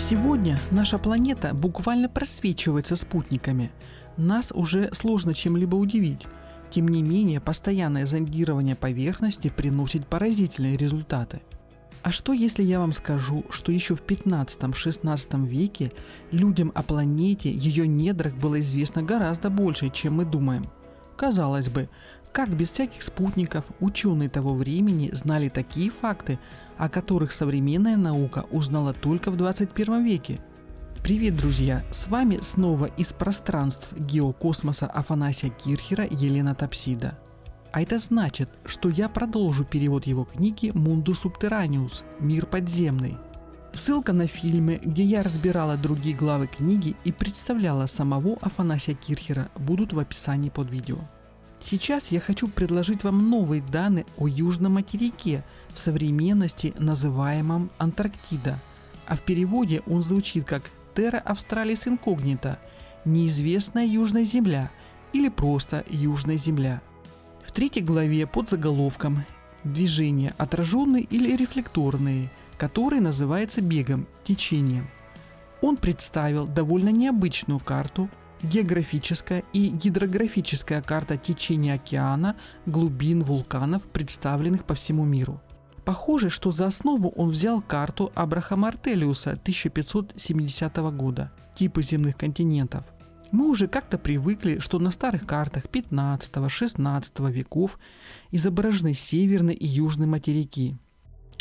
Сегодня наша планета буквально просвечивается спутниками. Нас уже сложно чем-либо удивить. Тем не менее, постоянное зондирование поверхности приносит поразительные результаты. А что если я вам скажу, что еще в 15-16 веке людям о планете, ее недрах было известно гораздо больше, чем мы думаем? Казалось бы, как без всяких спутников ученые того времени знали такие факты, о которых современная наука узнала только в 21 веке? Привет, друзья! С вами снова из пространств геокосмоса Афанасия Кирхера Елена Топсида. А это значит, что я продолжу перевод его книги «Mundus Subterraneus. Мир подземный». Ссылка на фильмы, где я разбирала другие главы книги и представляла самого Афанасия Кирхера, будут в описании под видео. Сейчас я хочу предложить вам новые данные о Южном материке, в современности называемом Антарктида, а в переводе он звучит как Terra Australis Incognita, неизвестная Южная Земля или просто Южная Земля. В третьей главе под заголовком «Движения отраженные или рефлекторные», который называется бегом, течением. Он представил довольно необычную карту, географическая и гидрографическая карта течения океана, глубин вулканов, представленных по всему миру. Похоже, что за основу он взял карту Абрахама Артелиуса 1570 года, типы земных континентов. Мы уже как-то привыкли, что на старых картах 15-16 веков изображены северный и южный материки.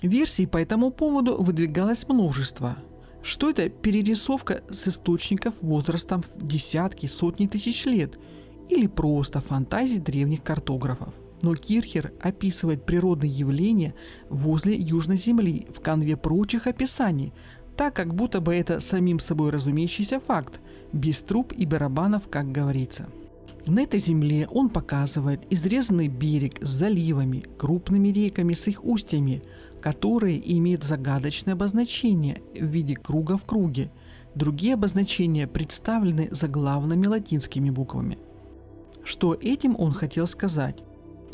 Версий по этому поводу выдвигалось множество. Что это перерисовка с источников возрастом в десятки, сотни тысяч лет или просто фантазии древних картографов. Но Кирхер описывает природные явления возле Южной Земли в канве прочих описаний, так как будто бы это самим собой разумеющийся факт, без труб и барабанов, как говорится. На этой земле он показывает изрезанный берег с заливами, крупными реками с их устьями, которые имеют загадочное обозначение в виде круга в круге. Другие обозначения представлены заглавными латинскими буквами. Что этим он хотел сказать?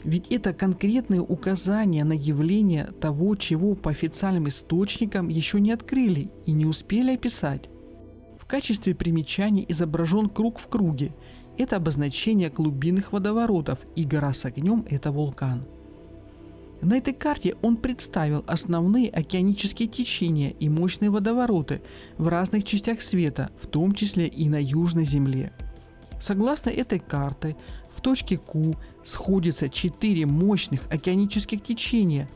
Ведь это конкретные указания на явление того, чего по официальным источникам еще не открыли и не успели описать. В качестве примечания изображен круг в круге. Это обозначение глубинных водоворотов, и гора с огнем – это вулкан. На этой карте он представил основные океанические течения и мощные водовороты в разных частях света, в том числе и на Южной Земле. Согласно этой карте, в точке Q сходятся 4 мощных океанических течения,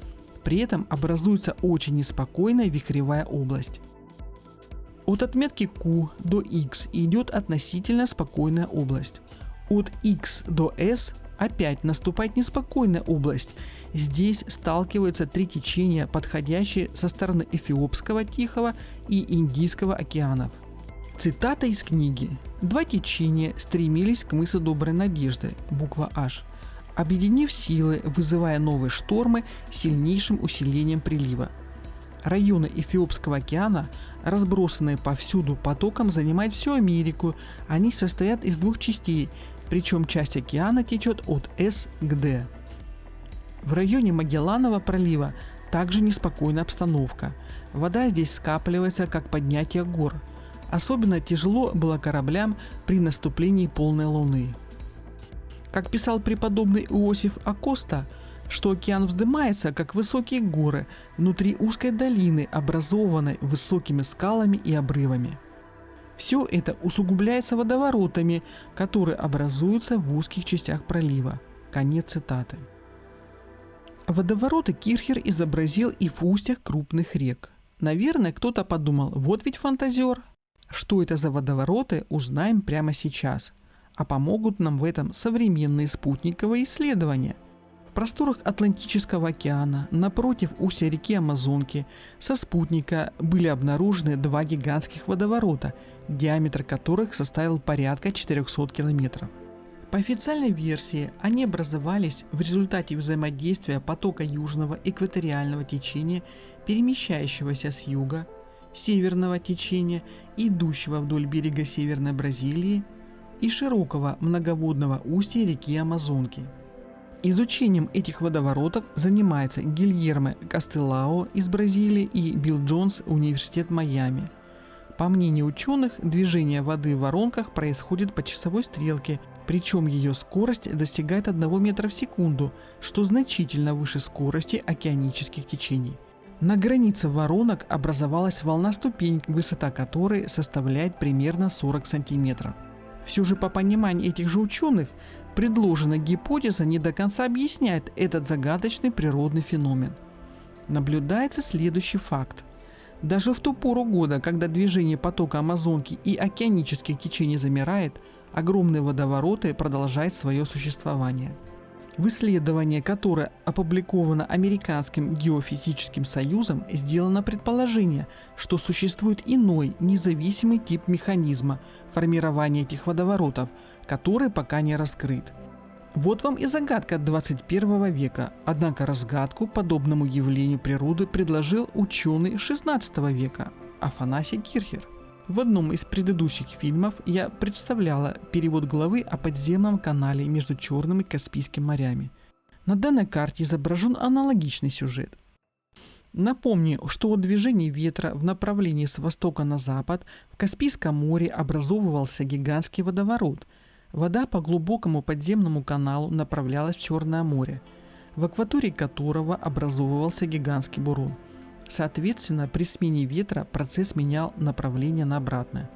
при этом образуется очень неспокойная вихревая область. От отметки Q до X идет относительно спокойная область. От X до S опять наступает неспокойная область. Здесь сталкиваются 3 течения, подходящие со стороны Эфиопского Тихого и Индийского океанов. Цитата из книги. 2 течения стремились к мысу Доброй Надежды, буква H, объединив силы, вызывая новые штормы с сильнейшим усилением прилива. Районы Эфиопского океана, разбросанные повсюду потоком, занимают всю Америку. Они состоят из 2 частей, причем часть океана течет от S к D. В районе Магелланова пролива также неспокойная обстановка. Вода здесь скапливается, как поднятие гор. Особенно тяжело было кораблям при наступлении полной луны. Как писал преподобный Иосиф Акоста, что океан вздымается, как высокие горы, внутри узкой долины, образованной высокими скалами и обрывами. Все это усугубляется водоворотами, которые образуются в узких частях пролива. Конец цитаты. Водовороты Кирхер изобразил и в устьях крупных рек. Наверное, кто-то подумал, вот ведь фантазер. Что это за водовороты, узнаем прямо сейчас. А помогут нам в этом современные спутниковые исследования. В просторах Атлантического океана, напротив устья реки Амазонки, со спутника были обнаружены 2 гигантских водоворота, диаметр которых составил порядка 400 километров. По официальной версии, они образовались в результате взаимодействия потока южного экваториального течения, перемещающегося с юга, северного течения, идущего вдоль берега Северной Бразилии, и широкого многоводного устья реки Амазонки. Изучением этих водоворотов занимается Гильермо Кастелао из Бразилии и Билл Джонс, Университет Майами. По мнению ученых, движение воды в воронках происходит по часовой стрелке, причем ее скорость достигает 1 метра в секунду, что значительно выше скорости океанических течений. На границе воронок образовалась волна-ступень, высота которой составляет примерно 40 сантиметров. Все же по пониманию этих же ученых, предложенная гипотеза не до конца объясняет этот загадочный природный феномен. Наблюдается следующий факт. Даже в ту пору года, когда движение потока Амазонки и океанических течений замирает, огромные водовороты продолжают свое существование. В исследовании, которое опубликовано Американским геофизическим союзом, сделано предположение, что существует иной, независимый тип механизма формирования этих водоворотов, который пока не раскрыт. Вот вам и загадка 21 века, однако разгадку подобному явлению природы предложил ученый 16 века Афанасий Кирхер. В одном из предыдущих фильмов я представляла перевод главы о подземном канале между Черным и Каспийским морями. На данной карте изображен аналогичный сюжет. Напомню, что от движения ветра в направлении с востока на запад в Каспийском море образовывался гигантский водоворот. Вода по глубокому подземному каналу направлялась в Черное море, в акватории которого образовывался гигантский бурун. Соответственно, при смене ветра процесс менял направление на обратное.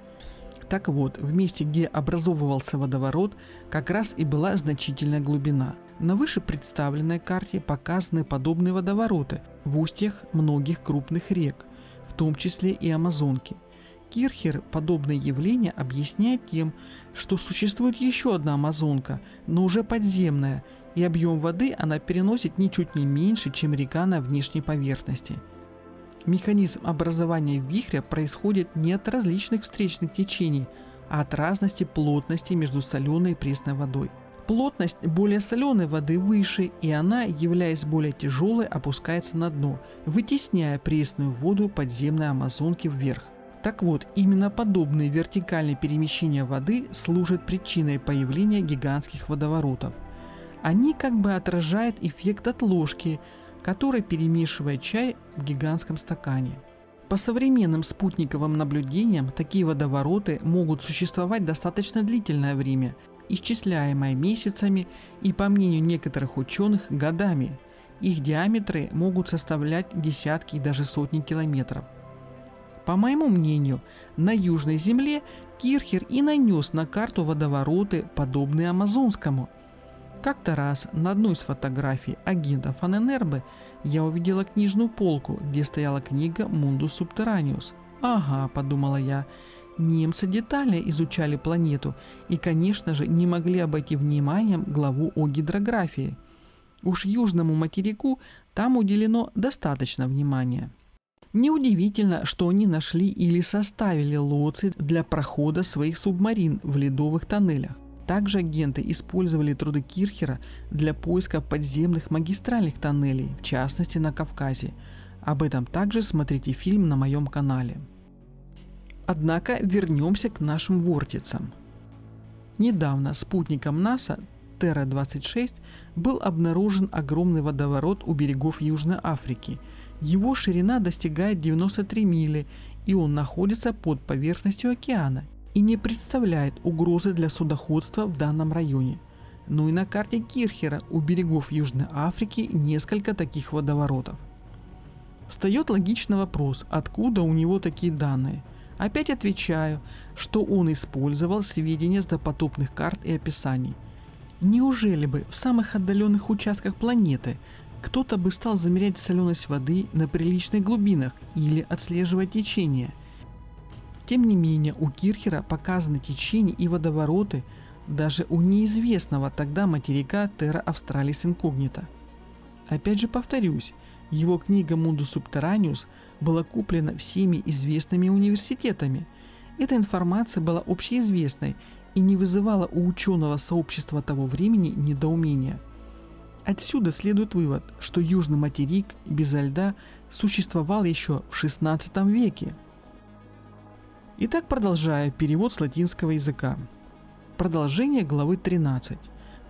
Так вот, в месте, где образовывался водоворот, как раз и была значительная глубина. На выше представленной карте показаны подобные водовороты в устьях многих крупных рек, в том числе и Амазонки. Кирхер подобное явление объясняет тем, что существует еще одна Амазонка, но уже подземная, и объем воды она переносит ничуть не меньше, чем река на внешней поверхности. Механизм образования вихря происходит не от различных встречных течений, а от разности плотности между соленой и пресной водой. Плотность более соленой воды выше, и она, являясь более тяжелой, опускается на дно, вытесняя пресную воду подземной Амазонки вверх. Так вот, именно подобные вертикальные перемещения воды служат причиной появления гигантских водоворотов. Они как бы отражают эффект отложки, который перемешивает чай в гигантском стакане. По современным спутниковым наблюдениям, такие водовороты могут существовать достаточно длительное время, исчисляемое месяцами и, по мнению некоторых ученых, годами. Их диаметры могут составлять десятки и даже сотни километров. По моему мнению, на Южной Земле Кирхер и нанес на карту водовороты, подобные Амазонскому. Как-то раз на одной из фотографий агента Фаненербе я увидела книжную полку, где стояла книга «Mundus Subterraneus». «Ага», — подумала я, — немцы детально изучали планету и, конечно же, не могли обойти вниманием главу о гидрографии. Уж южному материку там уделено достаточно внимания. Неудивительно, что они нашли или составили лоции для прохода своих субмарин в ледовых тоннелях. Также агенты использовали труды Кирхера для поиска подземных магистральных тоннелей, в частности на Кавказе. Об этом также смотрите фильм на моем канале. Однако вернемся к нашим вортицам. Недавно спутником НАСА Терра-26 был обнаружен огромный водоворот у берегов Южной Африки. Его ширина достигает 93 мили, и он находится под поверхностью океана и не представляет угрозы для судоходства в данном районе. Но и на карте Кирхера у берегов Южной Африки несколько таких водоворотов. Встает логичный вопрос, откуда у него такие данные. Опять отвечаю, что он использовал сведения с допотопных карт и описаний. Неужели бы в самых отдаленных участках планеты кто-то бы стал замерять соленость воды на приличных глубинах или отслеживать течение? Тем не менее, у Кирхера показаны течения и водовороты даже у неизвестного тогда материка Terra Australis Incognita. Опять же повторюсь, его книга Mundus Subterraneus была куплена всеми известными университетами. Эта информация была общеизвестной и не вызывала у ученого сообщества того времени недоумения. Отсюда следует вывод, что Южный материк безо льда существовал еще в XVI веке. Итак, продолжаю перевод с латинского языка. Продолжение главы 13.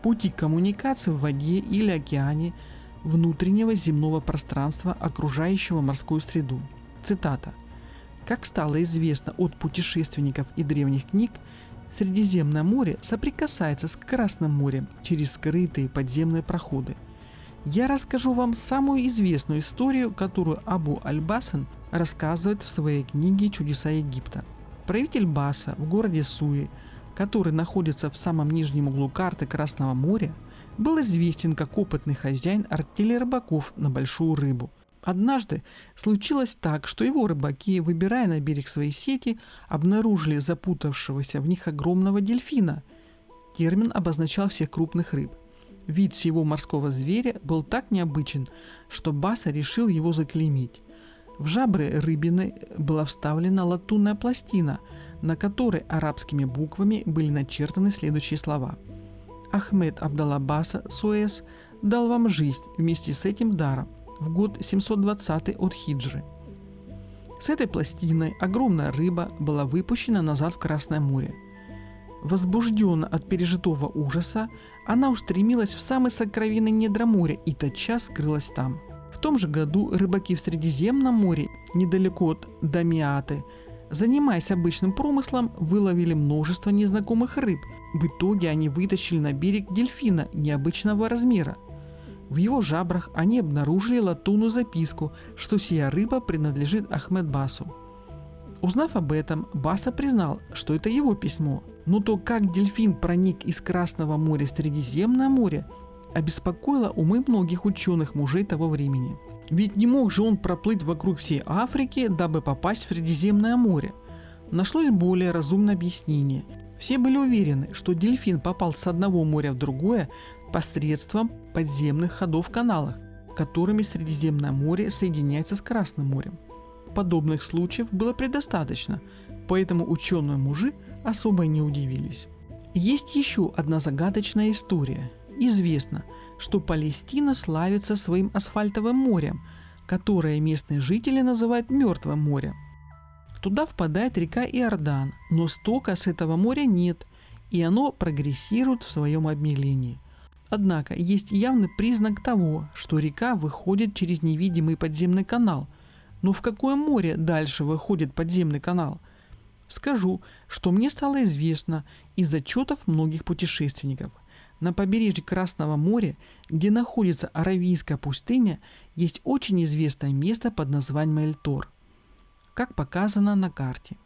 Пути коммуникации в воде или океане внутреннего земного пространства, окружающего морскую среду. Цитата. Как стало известно от путешественников и древних книг, Средиземное море соприкасается с Красным морем через скрытые подземные проходы. Я расскажу вам самую известную историю, которую Абу аль-Басн рассказывает в своей книге «Чудеса Египта». Правитель Баса в городе Суи, который находится в самом нижнем углу карты Красного моря, был известен как опытный хозяин артели рыбаков на большую рыбу. Однажды случилось так, что его рыбаки, выбирая на берег свои сети, обнаружили запутавшегося в них огромного дельфина. Термин обозначал всех крупных рыб. Вид всего морского зверя был так необычен, что Баса решил его заклеймить. В жабры рыбины была вставлена латунная пластина, на которой арабскими буквами были начертаны следующие слова: «Ахмед Абдалла Баса Суэс дал вам жизнь вместе с этим даром в год 720 от хиджры». С этой пластиной огромная рыба была выпущена назад в Красное море. Возбужденно от пережитого ужаса, она устремилась в самый сокровенный недра моря и тотчас скрылась там. В том же году рыбаки в Средиземном море, недалеко от Дамиаты, занимаясь обычным промыслом, выловили множество незнакомых рыб. В итоге они вытащили на берег дельфина необычного размера. В его жабрах они обнаружили латунную записку, что сия рыба принадлежит Ахмед Басу. Узнав об этом, Баса признал, что это его письмо. Но то, как дельфин проник из Красного моря в Средиземное море, обеспокоило умы многих ученых мужей того времени. Ведь не мог же он проплыть вокруг всей Африки, дабы попасть в Средиземное море. Нашлось более разумное объяснение. Все были уверены, что дельфин попал с одного моря в другое посредством подземных ходов в каналах, которыми Средиземное море соединяется с Красным морем. Подобных случаев было предостаточно, поэтому ученые-мужи особо не удивились. Есть еще одна загадочная история. Известно, что Палестина славится своим асфальтовым морем, которое местные жители называют Мертвым морем. Туда впадает река Иордан, но стока с этого моря нет, и оно прогрессирует в своем обмелении. Однако есть явный признак того, что река выходит через невидимый подземный канал. Но в какое море дальше выходит подземный канал? Скажу, что мне стало известно из отчетов многих путешественников. На побережье Красного моря, где находится Аравийская пустыня, есть очень известное место под названием Эль-Тор, как показано на карте.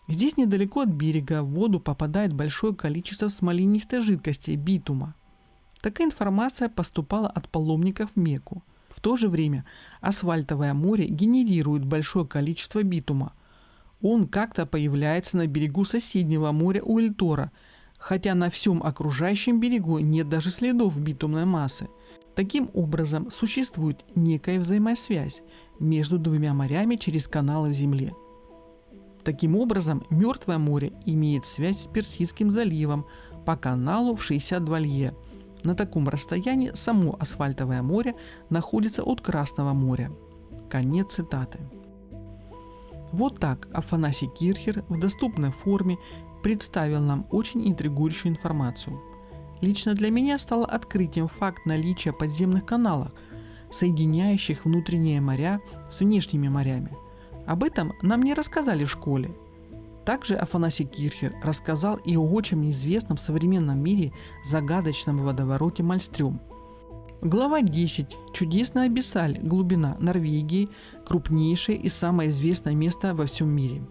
Здесь недалеко от берега в воду попадает большое количество смоленистой жидкости битума. Такая информация поступала от паломников в Мекку. В то же время асфальтовое море генерирует большое количество битума. Он как-то появляется на берегу соседнего моря у Эль-Тора, хотя на всем окружающем берегу нет даже следов битумной массы. Таким образом, существует некая взаимосвязь между двумя морями через каналы в земле. Таким образом, Мертвое море имеет связь с Персидским заливом по каналу в 62 лье. На таком расстоянии само асфальтовое море находится от Красного моря. Конец цитаты. Вот так Афанасий Кирхер в доступной форме представил нам очень интригующую информацию. Лично для меня стало открытием факт наличия подземных каналов, соединяющих внутренние моря с внешними морями. Об этом нам не рассказали в школе. Также Афанасий Кирхер рассказал и о очень неизвестном в современном мире загадочном водовороте Мальстрём. Глава 10. Чудесная Абиссаль, глубина Норвегии, крупнейшее и самое известное место во всем мире.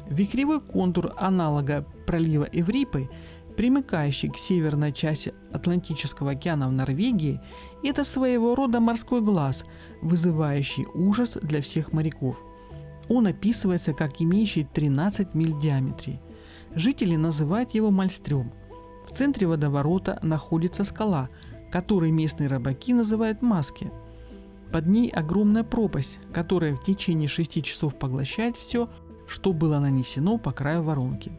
Вихревой контур аналога пролива Эврипы, примыкающий к северной части Атлантического океана в Норвегии, это своего рода морской глаз, вызывающий ужас для всех моряков. Он описывается как имеющий 13 миль в диаметре. Жители называют его Мальстрём. В центре водоворота находится скала, которую местные рыбаки называют Маски. Под ней огромная пропасть, которая в течение 6 часов поглощает все, что было нанесено по краю воронки.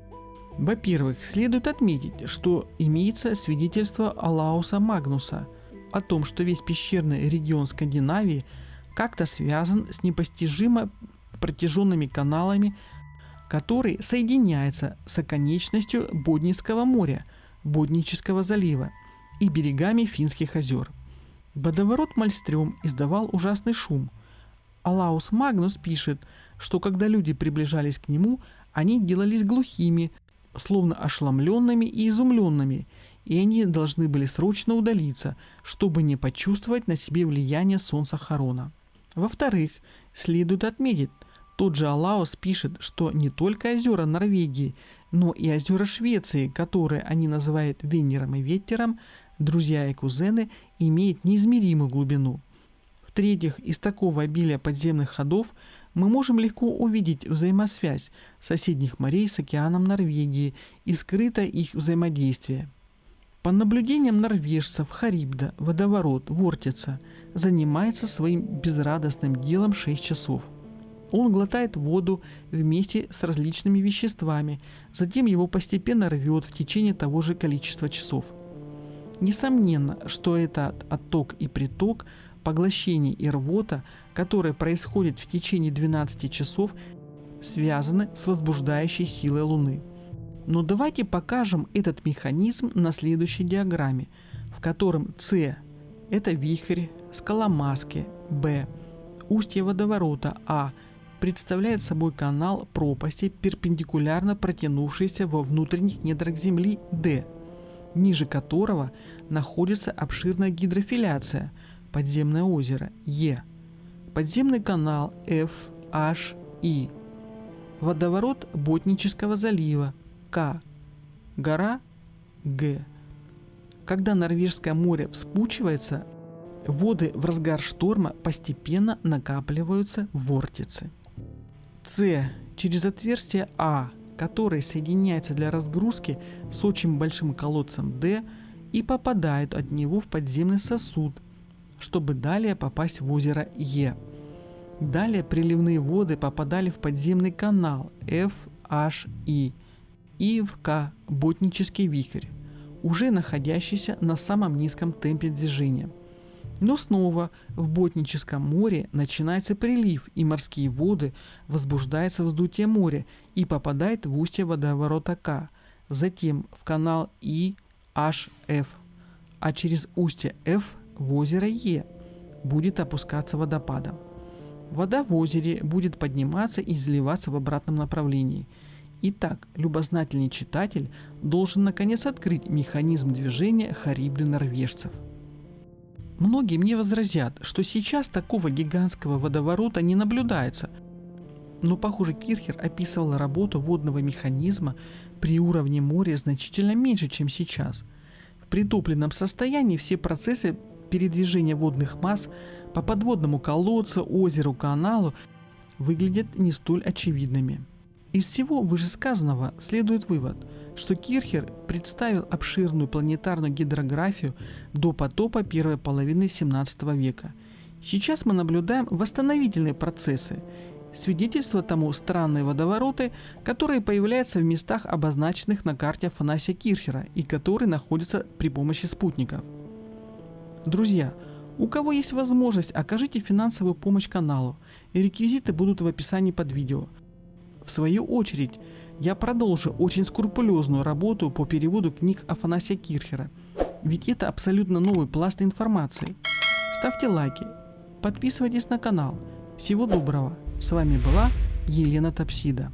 Во-первых, следует отметить, что имеется свидетельство Олауса Магнуса о том, что весь пещерный регион Скандинавии как-то связан с непостижимо протяженными каналами, которые соединяются с оконечностью Боднийского моря, Боднического залива и берегами Финских озер. Водоворот Мальстрём издавал ужасный шум. Олаус Магнус пишет, что когда люди приближались к нему, они делались глухими, словно ошеломленными и изумленными, и они должны были срочно удалиться, чтобы не почувствовать на себе влияние солнца Харона. Во-вторых, следует отметить, тот же Алаус пишет, что не только озера Норвегии, но и озера Швеции, которые они называют Венером и Веттером, друзья и кузены, имеют неизмеримую глубину. В-третьих, из такого обилия подземных ходов мы можем легко увидеть взаимосвязь соседних морей с океаном Норвегии и скрыто их взаимодействие. По наблюдениям норвежцев, Харибда, водоворот, Вортица, занимается своим безрадостным делом 6 часов. Он глотает воду вместе с различными веществами, затем его постепенно рвет в течение того же количества часов. Несомненно, что этот отток и приток, поглощение и рвота, которые происходят в течение 12 часов, связаны с возбуждающей силой Луны. Но давайте покажем этот механизм на следующей диаграмме, в котором С – это вихрь, скала Маски, Б – устье водоворота, А – представляет собой канал пропасти, перпендикулярно протянувшийся во внутренних недрах Земли, Д, ниже которого находится обширная гидрофиляция, подземное озеро, Е, подземный канал F, H, I, водоворот Ботнического залива, К, гора, Г. Когда Норвежское море вспучивается, воды в разгар шторма постепенно накапливаются в Вортице. С через отверстие А, которое соединяется для разгрузки с очень большим колодцем Д и попадают от него в подземный сосуд, чтобы далее попасть в озеро Е. Далее приливные воды попадали в подземный канал F, H, I и в К, Ботнический вихрь, уже находящийся на самом низком темпе движения. Но снова в Ботническом море начинается прилив, и морские воды возбуждаются вздутие моря и попадают в устье водоворота К, затем в канал И, H, F, а через устье F в озеро Е будет опускаться водопадом. Вода в озере будет подниматься и изливаться в обратном направлении. Итак, любознательный читатель должен наконец открыть механизм движения Харибды норвежцев. Многие мне возразят, что сейчас такого гигантского водоворота не наблюдается, но, похоже, Кирхер описывал работу водного механизма при уровне моря значительно меньше, чем сейчас. В притопленном состоянии все процессы передвижения водных масс по подводному колодцу, озеру, каналу выглядят не столь очевидными. Из всего вышесказанного следует вывод, что Кирхер представил обширную планетарную гидрографию до потопа первой половины XVII века. Сейчас мы наблюдаем восстановительные процессы, свидетельство тому странные водовороты, которые появляются в местах, обозначенных на карте Афанасия Кирхера и которые находятся при помощи спутников. Друзья, у кого есть возможность, окажите финансовую помощь каналу, и реквизиты будут в описании под видео. В свою очередь, я продолжу очень скрупулезную работу по переводу книг Афанасия Кирхера, ведь это абсолютно новый пласт информации. Ставьте лайки, подписывайтесь на канал. Всего доброго. С вами была Елена Топсида.